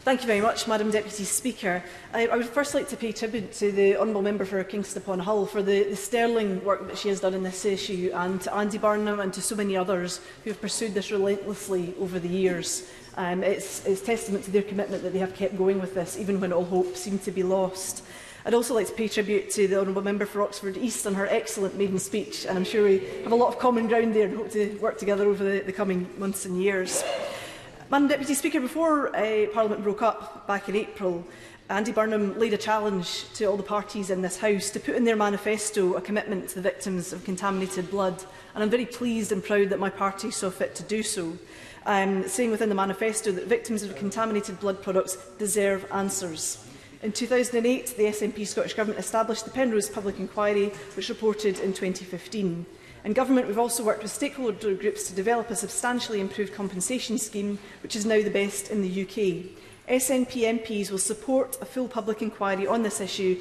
Thank you very much, Madam Deputy Speaker. I would first like to pay tribute to the Honourable Member for Kingston upon Hull for the sterling work that she has done in this issue, and to Andy Burnham and to so many others who have pursued this relentlessly over the years. It's testament to their commitment that they have kept going with this, even when all hope seemed to be lost. I'd also like to pay tribute to the Honourable Member for Oxford East on her excellent maiden speech, and I'm sure we have a lot of common ground there and hope to work together over the coming months and years. Madam Deputy Speaker, before Parliament broke up back in April, Andy Burnham laid a challenge to all the parties in this House to put in their manifesto a commitment to the victims of contaminated blood, and I'm very pleased and proud that my party saw fit to do so, saying within the manifesto that victims of contaminated blood products deserve answers. In 2008, the SNP Scottish Government established the Penrose Public Inquiry, which reported in 2015. In Government, we've also worked with stakeholder groups to develop a substantially improved compensation scheme, which is now the best in the UK. SNP MPs will support a full public inquiry on this issue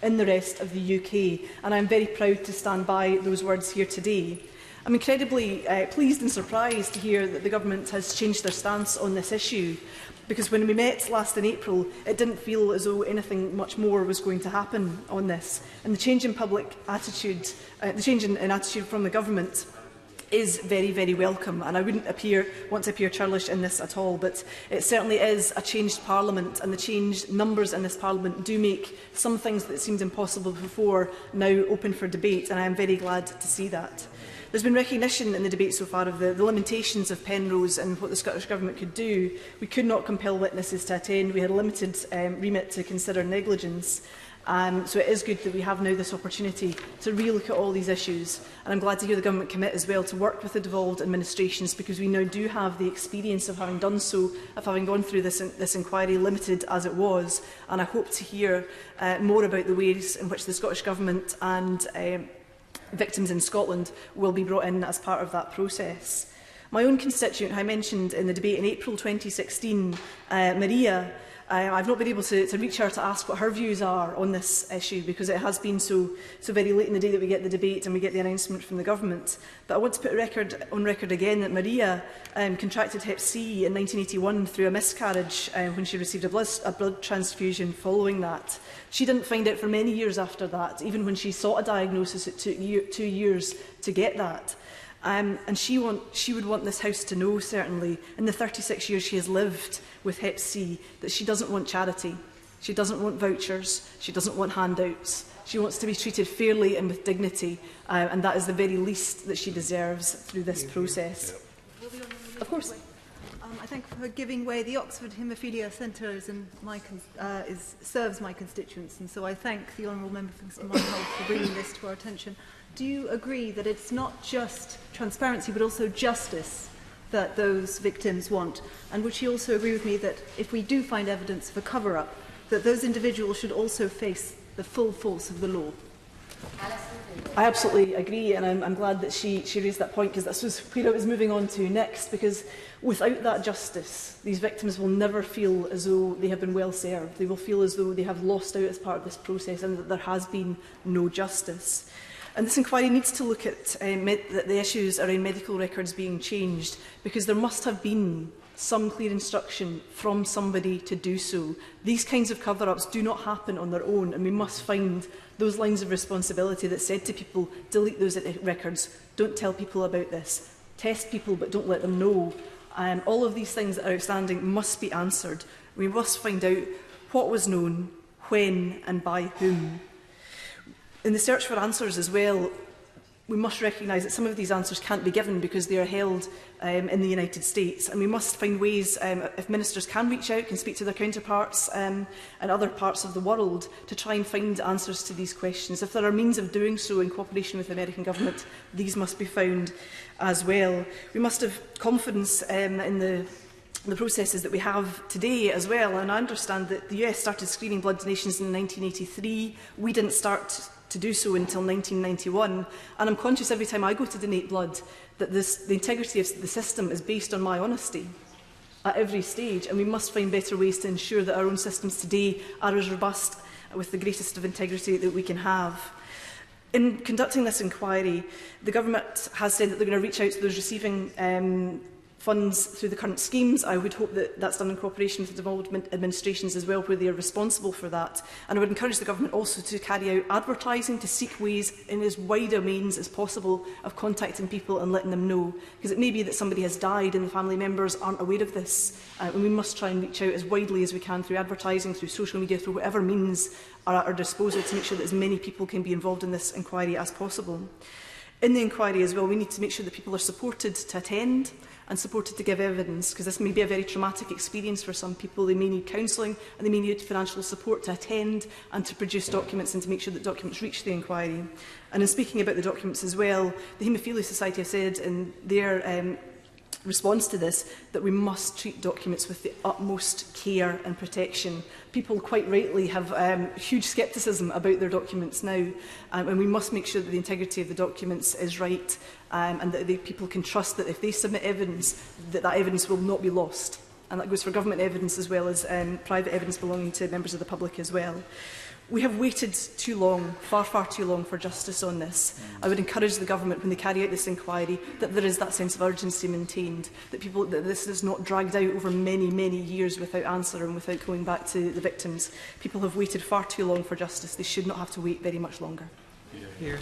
in the rest of the UK, and I am very proud to stand by those words here today. I'm incredibly pleased and surprised to hear that the Government has changed their stance on this issue, because when we met last in April, it didn't feel as though anything much more was going to happen on this. And the change in public attitude, the change in attitude from the Government is very, very welcome. And I wouldn't want to appear churlish in this at all, but it certainly is a changed Parliament, and the changed numbers in this Parliament do make some things that seemed impossible before now open for debate, and I am very glad to see that. There's been recognition in the debate so far of the limitations of Penrose and what the Scottish Government could do. We could not compel witnesses to attend. We had a limited remit to consider negligence. So it is good that we have now this opportunity to re-look at all these issues. And I'm glad to hear the Government commit as well to work with the devolved administrations, because we now do have the experience of having done so, of having gone through this inquiry, limited as it was. And I hope to hear more about the ways in which the Scottish Government and victims in Scotland will be brought in as part of that process. My own constituent, who I mentioned in the debate in April 2016, Maria, I've not been able to reach her to ask what her views are on this issue, because it has been so very late in the day that we get the debate and we get the announcement from the Government. But I want to put on record again that Maria contracted Hep C in 1981 through a miscarriage when she received a blood transfusion following that. She didn't find out for many years after that. Even when she sought a diagnosis, it took 2 years to get that. And she would want this House to know, certainly, in the 36 years she has lived with Hep C, that she doesn't want charity, she doesn't want vouchers, she doesn't want handouts. She wants to be treated fairly and with dignity, and that is the very least that she deserves through this process. Of course. I thank for giving way. The Oxford Haemophilia Centre serves my constituents, and so I thank the Honourable Member for Kingston Hull for bringing this to our attention. Do you agree that it's not just transparency but also justice that those victims want? And would she also agree with me that if we do find evidence of a cover-up, that those individuals should also face the full force of the law? I absolutely agree, and I'm glad that she raised that point, because this was where I was moving on to next, because without that justice, these victims will never feel as though they have been well served. They will feel as though they have lost out as part of this process and that there has been no justice. And this inquiry needs to look at the issues around medical records being changed, because there must have been some clear instruction from somebody to do so. These kinds of cover-ups do not happen on their own, and we must find those lines of responsibility that said to people, delete those records, don't tell people about this, test people but don't let them know. All of these things that are outstanding must be answered. We must find out what was known, when and by whom. In the search for answers as well, we must recognise that some of these answers can't be given because they are held in the United States, and we must find ways, if ministers can reach out, can speak to their counterparts in other parts of the world, to try and find answers to these questions. If there are means of doing so in cooperation with the American Government, these must be found as well. We must have confidence in the processes that we have today as well, and I understand that the US started screening blood donations in 1983. We didn't start to do so until 1991, and I'm conscious every time I go to donate blood that the integrity of the system is based on my honesty at every stage, and we must find better ways to ensure that our own systems today are as robust with the greatest of integrity that we can have. In conducting this inquiry, the Government has said that they're going to reach out to those receiving funds through the current schemes. I would hope that that's done in cooperation with the development administrations as well, where they are responsible for that. And I would encourage the government also to carry out advertising, to seek ways in as wide a means as possible of contacting people and letting them know. Because it may be that somebody has died and the family members aren't aware of this. And we must try and reach out as widely as we can through advertising, through social media, through whatever means are at our disposal to make sure that as many people can be involved in this inquiry as possible. In the inquiry as well, we need to make sure that people are supported to attend and supported to give evidence, because this may be a very traumatic experience for some people. They may need counselling and they may need financial support to attend and to produce documents and to make sure that documents reach the inquiry. And in speaking about the documents as well, the Haemophilia Society have said in their response to this that we must treat documents with the utmost care and protection. People quite rightly have huge scepticism about their documents now, and we must make sure that the integrity of the documents is right, and that people can trust that if they submit evidence, that evidence will not be lost. And that goes for government evidence as well as private evidence belonging to members of the public as well. We have waited too long, far, far too long for justice on this. I would encourage the government, when they carry out this inquiry, that there is that sense of urgency maintained, that this is not dragged out over many, many years without answer and without going back to the victims. People have waited far too long for justice. They should not have to wait very much longer. Here.